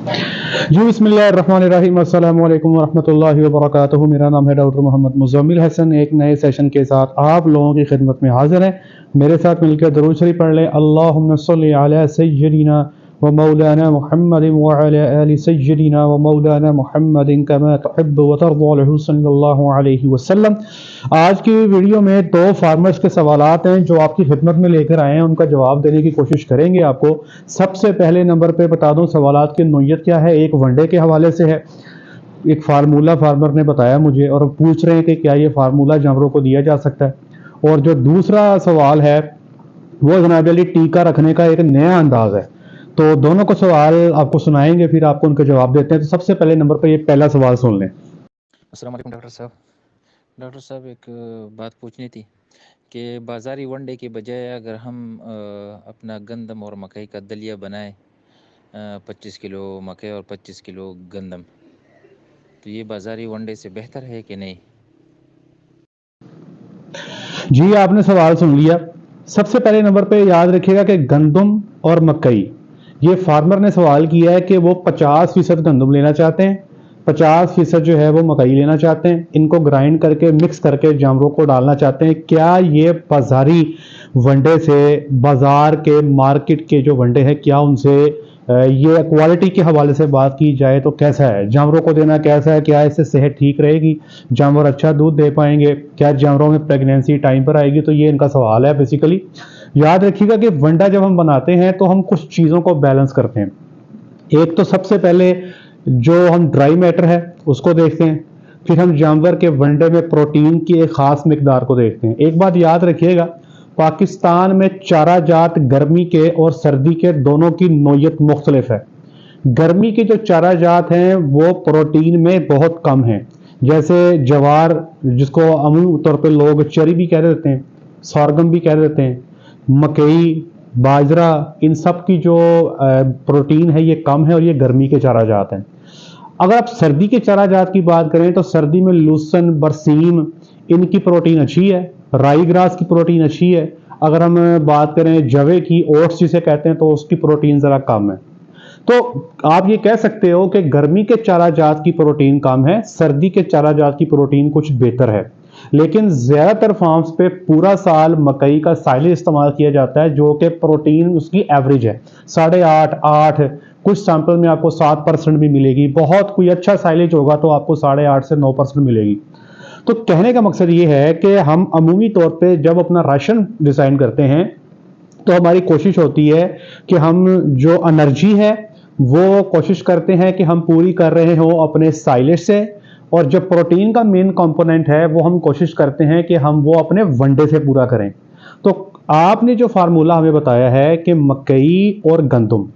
जी बिस्मिल्लाहिर्रहमानिर्रहीम, अस्सलाम वालेकुम वरहमतुल्लाहि वबरकातुहू। मेरा नाम है डॉक्टर मोहम्मद मुज़म्मिल हसन। एक नए सेशन के साथ आप लोगों की खिदमत में हाजिर है। मेरे साथ मिलकर दरूद शरीफ पढ़ लें। अल्लाहुम्मा सल्लि अला सय्यिदिना व मौलाना मुहम्मदिन व अला आलि सय्यिदिना व मौलाना मुहम्मदिन कमा तुहिब्बु व तर्ज़ा सल्लल्लाहु अलैहि वसल्लम। आज की वीडियो में दो फार्मर्स के सवालात हैं जो आपकी खिदमत में लेकर आए हैं, उनका जवाब देने की कोशिश करेंगे। आपको सबसे पहले नंबर पे बता दूं सवालात की नोयत क्या है। एक वनडे के हवाले से है। एक फार्मूला फार्मर ने बताया मुझे और पूछ रहे हैं कि क्या ये फार्मूला जानवरों को दिया जा सकता है। और जो दूसरा सवाल है वो जनाब अली टीका रखने का एक नया अंदाज है। तो दोनों को सवाल आपको सुनाएंगे, फिर आपको उनके जवाब देते हैं। तो सबसे पहले नंबर पर ये पहला सवाल सुन लें। अस्सलाम वालेकुम डॉक्टर साहब एक बात पूछनी थी कि बाज़ारी वनडे के बजाय अगर हम अपना गंदम और मकई का दलिया बनाएं, 25 किलो मकई और 25 किलो गंदम, तो ये बाज़ारी वनडे से बेहतर है कि नहीं? जी आपने सवाल सुन लिया। सबसे पहले नंबर पे याद रखिएगा कि गंदम और मकई, ये फार्मर ने सवाल किया है कि वो 50% गंदम लेना चाहते हैं, 50% जो है वो मकई लेना चाहते हैं। इनको ग्राइंड करके मिक्स करके जानवरों को डालना चाहते हैं। क्या ये बाजारी वनडे से, बाजार के मार्केट के जो वनडे हैं, क्या उनसे ये क्वालिटी के हवाले से बात की जाए तो कैसा है? जानवरों को देना कैसा है? क्या इससे सेहत ठीक रहेगी? जानवर अच्छा दूध दे पाएंगे? क्या जानवरों में प्रेगनेंसी टाइम पर आएगी? तो ये इनका सवाल है बेसिकली। याद रखिएगा कि वंडा जब हम बनाते हैं तो हम कुछ चीज़ों को बैलेंस करते हैं। एक तो सबसे पहले जो हम ड्राई मैटर है उसको देखते हैं, फिर हम जानवर के वनडे में प्रोटीन की एक ख़ास मिकदार को देखते हैं। एक बात याद रखिएगा, पाकिस्तान में चारा जात गर्मी के और सर्दी के दोनों की नोयत मुख्तलिफ है। गर्मी की जो चारा जात हैं वो प्रोटीन में बहुत कम हैं, जैसे जवार, जिसको अमूमी तौर पे लोग चरी भी कह देते हैं, सॉरगम भी कह देते हैं, मकई, बाजरा, इन सब की जो प्रोटीन है ये कम है और ये गर्मी के चारा जात हैं। अगर आप सर्दी के चारा जात की बात करें तो सर्दी में लूसन, बरसीम, इनकी प्रोटीन अच्छी है, राई ग्रास की प्रोटीन अच्छी है। अगर हम बात करें जवे की, ओट्स जिसे कहते हैं, तो उसकी प्रोटीन ज़रा कम है। तो आप ये कह सकते हो कि गर्मी के चारा जात की प्रोटीन कम है, सर्दी के चारा जात की प्रोटीन कुछ बेहतर है। लेकिन ज्यादातर फार्म्स पे पूरा साल मकई का साइलेज इस्तेमाल किया जाता है, जो कि प्रोटीन उसकी एवरेज है 8.5 8, कुछ सैंपल में आपको 7% भी मिलेगी। बहुत कोई अच्छा साइलेज होगा तो आपको 8.5 से 9% मिलेगी। तो कहने का मकसद ये है कि हम अमूमी तौर पे जब अपना राशन डिजाइन करते हैं तो हमारी कोशिश होती है कि हम जो एनर्जी है वो कोशिश करते हैं कि हम पूरी कर रहे हो अपने साइलेज से, और जो प्रोटीन का मेन कंपोनेंट है वो हम कोशिश करते हैं कि हम वो अपने वनडे से पूरा करें। तो आपने जो फार्मूला हमें बताया है कि मकई और गंदम,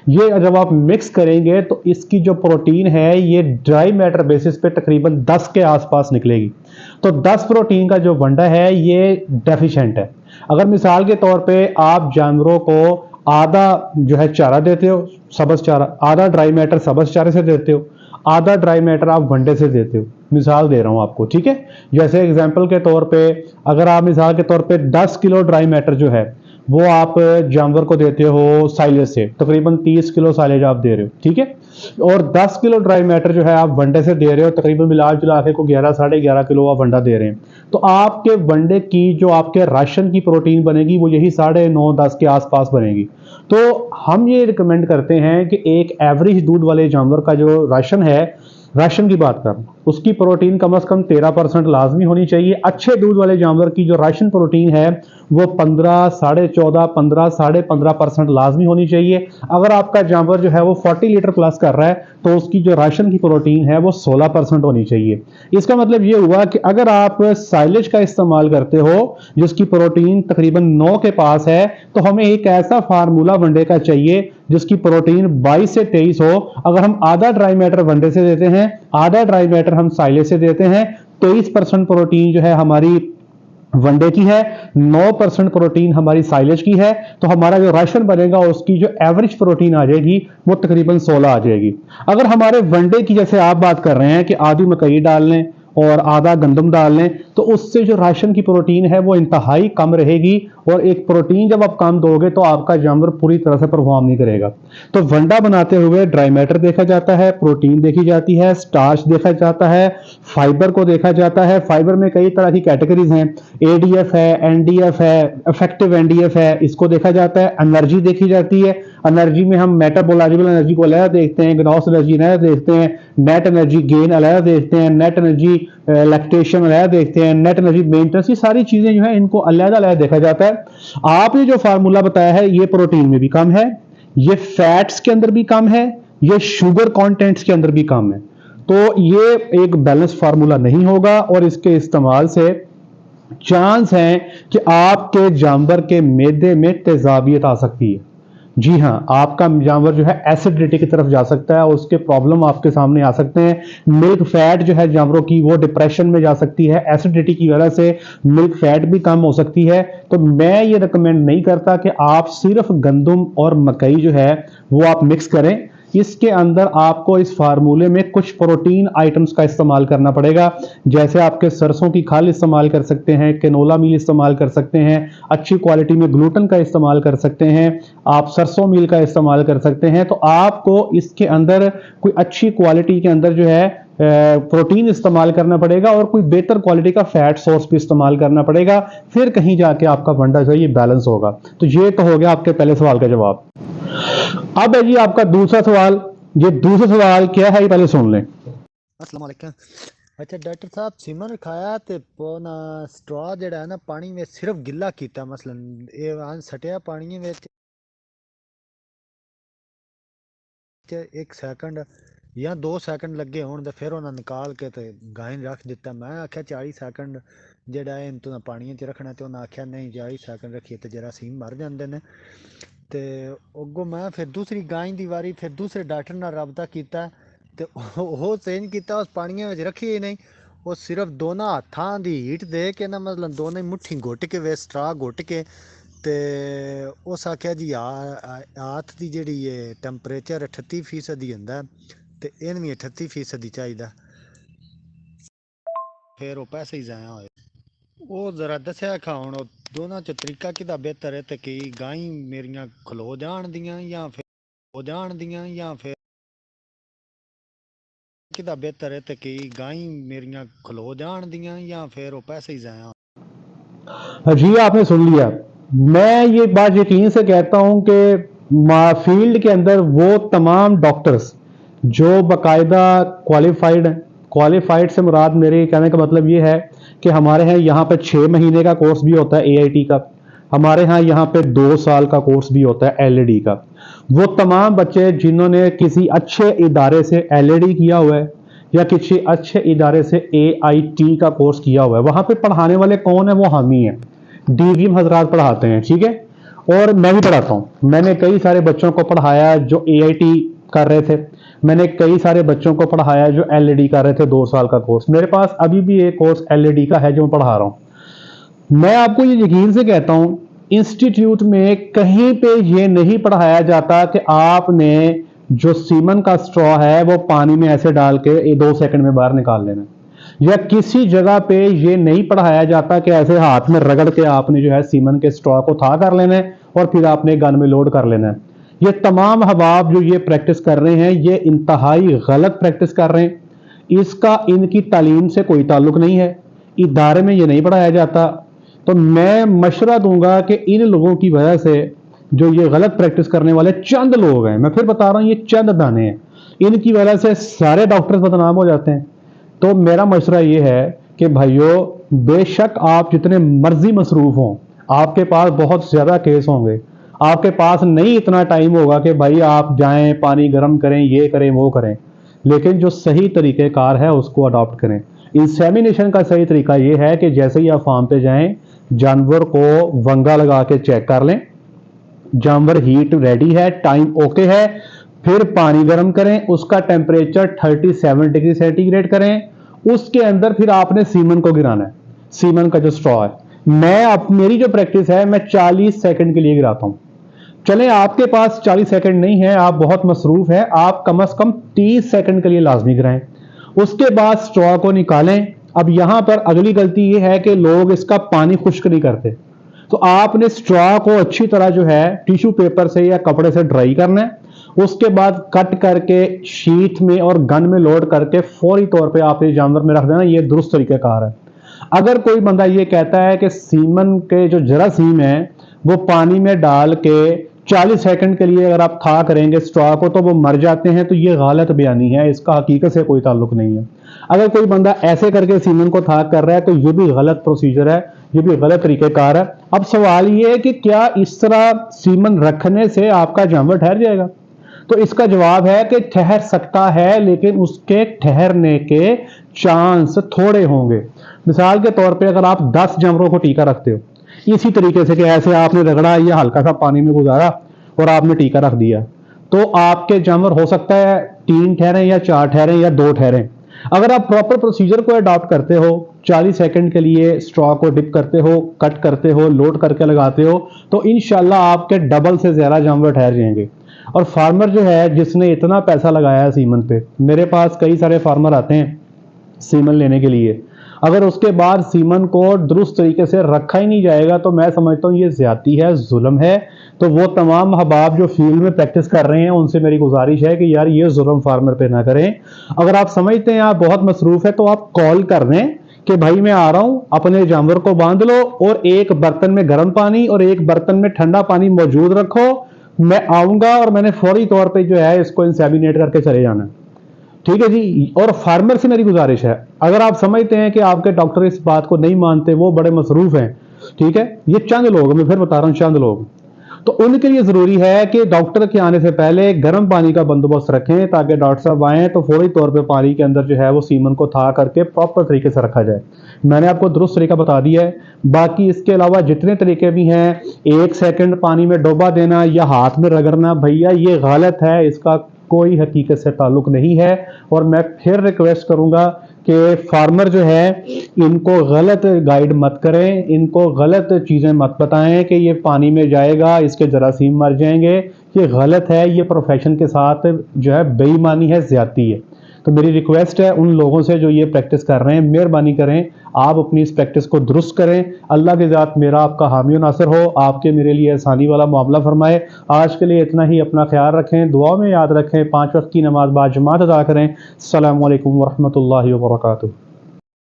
ये जब आप मिक्स करेंगे तो इसकी जो प्रोटीन है ये ड्राई मैटर बेसिस पे तकरीबन 10 के आसपास निकलेगी। तो 10 प्रोटीन का जो वनडा है ये डेफिशिएंट है। अगर मिसाल के तौर पे आप जानवरों को आधा जो है चारा देते हो, सब्ज चारा, आधा ड्राई मैटर सब्ज चारे से देते हो, आधा ड्राई मैटर आप वनडे से देते हो, मिसाल दे रहा हूं आपको, ठीक है। जैसे एग्जांपल के तौर पे अगर आप मिसाल के तौर पे 10 किलो ड्राई मैटर जो है वो आप जानवर को देते हो साइलेज से, तकरीबन 30 किलो साइलेज आप दे रहे हो, ठीक है। और 10 किलो ड्राई मैटर जो है आप वनडे से दे रहे हो, तकरीबन मिला जुला के को 11 11.5 किलो आप वंडा दे रहे हैं। तो आपके वनडे की जो आपके राशन की प्रोटीन बनेगी वो यही 9.5 10 के आसपास बनेगी। तो हम ये रिकमेंड करते हैं कि एक एवरेज दूध वाले जानवर का जो राशन है, राशन की बात कर, उसकी प्रोटीन कम से कम 13% लाजमी होनी चाहिए। अच्छे दूध वाले जानवर की जो राशन प्रोटीन है वो 15, 14.5, 15, 15.5% लाजमी होनी चाहिए। अगर आपका जानवर जो है वो 40 लीटर प्लस कर रहा है तो उसकी जो राशन की प्रोटीन है वो 16% होनी चाहिए। इसका मतलब ये हुआ कि अगर आप साइलेज का इस्तेमाल करते हो जिसकी प्रोटीन तकरीबन 9 के पास है, तो हमें एक ऐसा फार्मूला वनडे का चाहिए जिसकी प्रोटीन 22 से 23 हो। अगर हम आधा ड्राई मैटर वनडे से देते हैं, आधा ड्राई मैटर हम साइलेज से देते हैं, 23% प्रोटीन जो है हमारी वनडे की है, 9% प्रोटीन हमारी साइलेज की है, तो हमारा जो राशन बनेगा उसकी जो एवरेज प्रोटीन आ जाएगी वो तकरीबन 16 आ जाएगी। अगर हमारे वनडे की जैसे आप बात कर रहे हैं कि आधी मकई डाल लें और आधा गंदम डाल लें, तो उससे जो राशन की प्रोटीन है वो इंतहाई कम रहेगी, और एक प्रोटीन जब आप कम दोगे तो आपका जानवर पूरी तरह से परफॉर्म नहीं करेगा। तो वंडा बनाते हुए ड्राई मैटर देखा जाता है, प्रोटीन देखी जाती है, स्टार्च देखा जाता है, फाइबर को देखा जाता है। फाइबर में कई तरह की कैटेगरीज हैं, एडीएफ है, एनडीएफ है, इफेक्टिव एनडीएफ है, इसको देखा जाता है। एनर्जी देखी जाती है, एनर्जी में हम मेटाबोलॉजिकल एनर्जी को अलग देखते हैं, ग्रॉस एनर्जी अलग देखते हैं, नेट एनर्जी गेन अलग देखते हैं, नेट एनर्जी लैक्टेशन अलग देखते हैं, नेट एनर्जी मेंटेनेंस, ये सारी चीजें जो है इनको अलग अलग देखा जाता है। आपने जो फार्मूला बताया है ये प्रोटीन में भी कम है, ये फैट्स के अंदर भी कम है, ये शुगर कंटेंट्स के अंदर भी कम है, तो ये एक बैलेंस फार्मूला नहीं होगा, और इसके इस्तेमाल से चांस है कि आपके जानवर के मैदे में तेजाबियत आ सकती है। जी हां, आपका जानवर जो है एसिडिटी की तरफ जा सकता है, उसके प्रॉब्लम आपके सामने आ सकते हैं। मिल्क फैट जो है जानवरों की वो डिप्रेशन में जा सकती है, एसिडिटी की वजह से मिल्क फैट भी कम हो सकती है। तो मैं ये रिकमेंड नहीं करता कि आप सिर्फ गंदम और मकई जो है वो आप मिक्स करें। इसके अंदर आपको इस फार्मूले में कुछ प्रोटीन आइटम्स का इस्तेमाल करना पड़ेगा, जैसे आपके सरसों की खाल इस्तेमाल कर सकते हैं, कैनोला मील इस्तेमाल कर सकते हैं, अच्छी क्वालिटी में ग्लूटन का इस्तेमाल कर सकते हैं, आप सरसों मील का इस्तेमाल कर सकते हैं। तो आपको इसके अंदर कोई अच्छी क्वालिटी के अंदर जो है प्रोटीन इस्तेमाल करना पड़ेगा, और कोई बेहतर क्वालिटी का फैट सोर्स भी इस्तेमाल करना पड़ेगा, फिर कहीं जाके आपका वंडा जो है ये बैलेंस होगा। तो ये तो हो गया आपके पहले सवाल का जवाब। अब है जी आपका दूसरा सवाल। ये दूसरा सवाल क्या है ये पहले सुन लें। अस्सलाम वालेकुम। अच्छा डॉक्टर साहब, सीमन रखाया ते पोना स्ट्रॉ जेड़ा है ना पानी में सिर्फ गिल्ला कीता, मसलन ये आन सटिया पानी में 1 सेकंड या 2 सेकंड लगे होण ते फिर उन्हें निकाल के ते गाय रख दिता। मैं आख्या 40 सेकंड जेड़ा है इनतू पानी च रखना, ते उन्हें आख्या नहीं 40 सेकंड रखिए ते जरासीम मर जांदे ने। ते अगों मैं फिर दूसरी गाय दी वारी फिर दूसरे डॉक्टर नाल राबता कीता, ते ओह चेंज कीता, उस पानी में रखी ही नहीं, वो सिर्फ दोनों हाथां दी हीट दे के ना, मतलब दोनों मुट्ठी घुट के वे स्ट्रा घुट के, ते उस आख्या जी हाथ दी जेड़ी ये टैंपरेचर 38% ही हुंदा, ते इन भी 38% चाहिदा। फिर वो पैसे ही जाया होए। वो जरा दस्या खा हुण दोनों च तरीका किदा बेहतर है, ते कि गाय मेरियां खलो जान दियां या फिर हो जान दियां, या फिर किदा बेहतर है, ते कि गाय मेरियां खलो जान दियां या फिर वो पैसे ही जाया। जी आपने सुन लिया। मैं ये बात यकीन से कहता हूं कि फील्ड के अंदर वो तमाम डॉक्टर्स जो बाकायदा क्वालिफाइड हैं, क्वालिफाइड से मुराद मेरे कहने का मतलब ये है कि हमारे यहाँ पे 6 महीने का कोर्स भी होता है एआईटी का, हमारे यहाँ पे 2 साल का कोर्स भी होता है एलईडी का। वो तमाम बच्चे जिन्होंने किसी अच्छे इदारे से एलईडी किया हुआ है या किसी अच्छे इदारे से एआईटी का कोर्स किया हुआ है, वहां पे पढ़ाने वाले कौन है? वो हम ही हैं, डीवीएम हजरात पढ़ाते हैं, ठीक है। और मैं भी पढ़ाता हूं, मैंने कई सारे बच्चों को पढ़ाया जो एआईटी कर रहे थे, मैंने कई सारे बच्चों को पढ़ाया जो एलईडी कर रहे थे 2 साल का कोर्स। मेरे पास अभी भी एक कोर्स एलईडी का है जो मैं पढ़ा रहा हूं। मैं आपको ये यकीन से कहता हूं, इंस्टीट्यूट में कहीं पे ये नहीं पढ़ाया जाता कि आपने जो सीमन का स्ट्रॉ है वो पानी में ऐसे डाल के 2 सेकंड में बाहर निकाल लेना, या किसी जगह पे ये नहीं पढ़ाया जाता कि ऐसे हाथ में रगड़ के आपने जो है सीमन के स्ट्रॉ को था कर लेना है और फिर आपने गन में लोड कर लेना है। ये तमाम हबाब जो ये प्रैक्टिस कर रहे हैं ये इंतहाई गलत प्रैक्टिस कर रहे हैं। इसका इनकी तालीम से कोई ताल्लुक नहीं है, इदारे में ये नहीं पढ़ाया जाता। तो मैं मशवरा दूंगा कि इन लोगों की वजह से जो ये गलत प्रैक्टिस करने वाले चंद लोग हैं, मैं फिर बता रहा हूं ये चंद दाने हैं, इनकी वजह से सारे डॉक्टर्स बदनाम हो जाते हैं। तो मेरा मशवरा ये है कि भाइयों, बेशक आप जितने मर्जी मसरूफ हों, आपके पास बहुत ज्यादा केस होंगे, आपके पास नहीं इतना टाइम होगा कि भाई आप जाएं पानी गर्म करें, ये करें वो करें, लेकिन जो सही तरीक़ेकार है उसको अडॉप्ट करें। इंसेमिनेशन का सही तरीका ये है कि जैसे ही आप फार्म पे जाएं, जानवर को वंगा लगा के चेक कर लें, जानवर हीट रेडी है, टाइम ओके है, फिर पानी गर्म करें, उसका टेम्परेचर 37 डिग्री सेंटीग्रेड करें, उसके अंदर फिर आपने सीमन को गिराना है, सीमन का जो स्ट्रॉ है। मेरी जो प्रैक्टिस है मैं 40 सेकंड के लिए गिराता हूं। चलें आपके पास 40 सेकंड नहीं है, आप बहुत मसरूफ है, आप कम से कम 30 सेकंड के लिए लाजमी गिराएं। उसके बाद स्ट्रॉ को निकालें اب یہاں پر اگلی غلطی یہ ہے کہ لوگ اس کا پانی خشک نہیں کرتے. تو آپ نے اسٹرا کو اچھی طرح جو ہے ٹیشو پیپر سے یا کپڑے سے ڈرائی کرنا ہے، اس کے بعد کٹ کر کے شیٹ میں اور گن میں لوڈ کر کے فوری طور پہ آپ اس جانور میں رکھ دینا. یہ درست طریقہ کار ہے. اگر کوئی بندہ یہ کہتا ہے کہ سیمن کے جو جراثیم ہیں وہ پانی میں ڈال کے 40 سیکنڈ کے لیے اگر آپ تھا کریں گے اسٹرا کو تو وہ مر جاتے ہیں، تو یہ غلط بیانی ہے، اس کا حقیقت سے کوئی تعلق نہیں ہے. اگر کوئی بندہ ایسے کر کے سیمن کو تھا کر رہا ہے تو یہ بھی غلط پروسیجر ہے، یہ بھی غلط طریقہ کار ہے. اب سوال یہ ہے کہ کیا اس طرح سیمن رکھنے سے آپ کا جانور ٹھہر جائے گا؟ تو اس کا جواب ہے کہ ٹھہر سکتا ہے، لیکن اس کے ٹھہرنے کے چانس تھوڑے ہوں گے. مثال کے طور پہ اگر آپ 10 جانوروں کو ٹیکا رکھتے ہو اسی طریقے سے کہ ایسے آپ نے رگڑا یا ہلکا سا پانی میں گزارا اور آپ نے ٹیکا رکھ دیا، تو آپ کے جانور ہو سکتا ہے 3 ٹھہریں یا 4 ٹھہریں یا 2 ٹھہریں. اگر آپ پراپر پروسیجر کو اڈاپٹ کرتے ہو، 40 سیکنڈ کے لیے اسٹرا کو ڈپ کرتے ہو، کٹ کرتے ہو، لوڈ کر کے لگاتے ہو، تو انشاءاللہ آپ کے ڈبل سے زیادہ جانور ٹھہر جائیں گے. اور فارمر جو ہے جس نے اتنا پیسہ لگایا ہے سیمن پہ، میرے پاس کئی سارے فارمر آتے ہیں سیمن لینے کے لیے، اگر اس کے بعد سیمن کو درست طریقے سے رکھا ہی نہیں جائے گا تو میں سمجھتا ہوں یہ زیادتی ہے، ظلم ہے. تو وہ تمام احباب جو فیلڈ میں پریکٹس کر رہے ہیں ان سے میری گزارش ہے کہ یار یہ ظلم فارمر پہ نہ کریں. اگر آپ سمجھتے ہیں آپ بہت مصروف ہے تو آپ کال کر دیں کہ بھائی میں آ رہا ہوں، اپنے جانور کو باندھ لو اور ایک برتن میں گرم پانی اور ایک برتن میں ٹھنڈا پانی موجود رکھو، میں آؤں گا اور میں نے فوری طور پہ جو ہے اس کو انسیمینیٹ کر کے چلے جانا ہے. ٹھیک ہے جی. اور فارمر سے میری گزارش ہے، اگر آپ سمجھتے ہیں کہ آپ کے ڈاکٹر اس بات کو نہیں مانتے، وہ بڑے مصروف ہیں، ٹھیک ہے، یہ چند لوگ، میں پھر بتا رہا ہوں چند لوگ، تو ان کے لیے ضروری ہے کہ ڈاکٹر کے آنے سے پہلے گرم پانی کا بندوبست رکھیں تاکہ ڈاکٹر صاحب آئیں تو فوری طور پہ پانی کے اندر جو ہے وہ سیمن کو تھا کر کے پراپر طریقے سے رکھا جائے. میں نے آپ کو درست طریقہ بتا دیا ہے. باقی اس کے علاوہ جتنے طریقے بھی ہیں، 1 سیکنڈ پانی میں ڈوبا دینا یا ہاتھ میں رگڑنا، بھیا یہ غلط ہے، اس کا کوئی حقیقت سے تعلق نہیں ہے. اور میں پھر ریکویسٹ کروں گا کہ فارمر جو ہے ان کو غلط گائیڈ مت کریں، ان کو غلط چیزیں مت بتائیں کہ یہ پانی میں جائے گا اس کے جراثیم مر جائیں گے. یہ غلط ہے، یہ پروفیشن کے ساتھ جو ہے بے ایمانی ہے، زیادتی ہے. تو میری ریکویسٹ ہے ان لوگوں سے جو یہ پریکٹس کر رہے ہیں، مہربانی کریں آپ اپنی اس پریکٹس کو درست کریں. اللہ کی ذات میرا آپ کا حامی و ناصر ہو، آپ کے میرے لیے آسانی والا معاملہ فرمائے. آج کے لیے اتنا ہی. اپنا خیال رکھیں، دعا میں یاد رکھیں، 5 وقت کی نماز با جماعت ادا کریں. السلام علیکم ورحمۃ اللہ وبرکاتہ.